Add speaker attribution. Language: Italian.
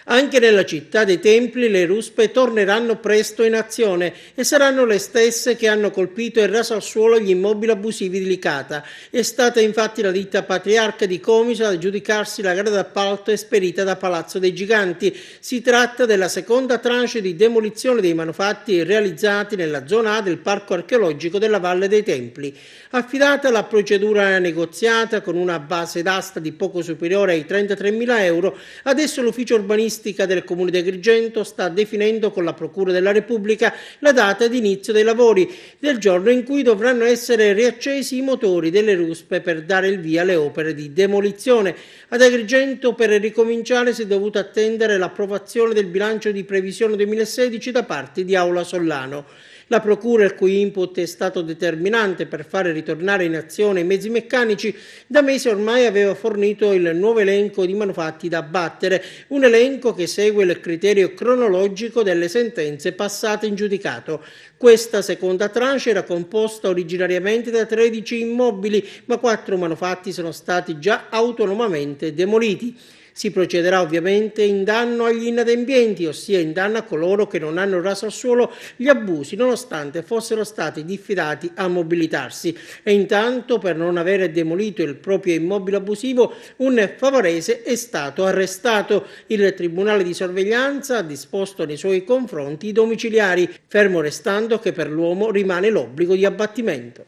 Speaker 1: Anche nella città dei Templi le ruspe torneranno presto in azione e saranno le stesse che hanno colpito e raso al suolo gli immobili abusivi di Licata. È stata infatti la ditta Patriarca di Comiso ad aggiudicarsi la gara d'appalto esperita da Palazzo dei Giganti. Si tratta della seconda tranche di demolizione dei manufatti realizzati nella zona A del Parco Archeologico della Valle dei Templi. Affidata la procedura negoziata con una base d'asta di poco superiore ai 33.000 euro, adesso l'ufficio urbanistico del Comune di Agrigento sta definendo con la Procura della Repubblica la data di inizio dei lavori, del giorno in cui dovranno essere riaccesi i motori delle ruspe per dare il via alle opere di demolizione. Ad Agrigento per ricominciare si è dovuto attendere l'approvazione del bilancio di previsione 2016 da parte di Aula Sollano. La Procura, il cui input è stato determinante per fare ritornare in azione i mezzi meccanici, da mesi ormai aveva fornito il nuovo elenco di manufatti da abbattere, un elenco che segue il criterio cronologico delle sentenze passate in giudicato. Questa seconda tranche era composta originariamente da 13 immobili, ma 4 manufatti sono stati già autonomamente demoliti. Si procederà ovviamente in danno agli inadempienti, ossia in danno a coloro che non hanno raso al suolo gli abusi, nonostante fossero stati diffidati a mobilitarsi. E intanto, per non avere demolito il proprio immobile abusivo, un favarese è stato arrestato. Il Tribunale di Sorveglianza ha disposto nei suoi confronti i domiciliari, fermo restando che per l'uomo rimane l'obbligo di abbattimento.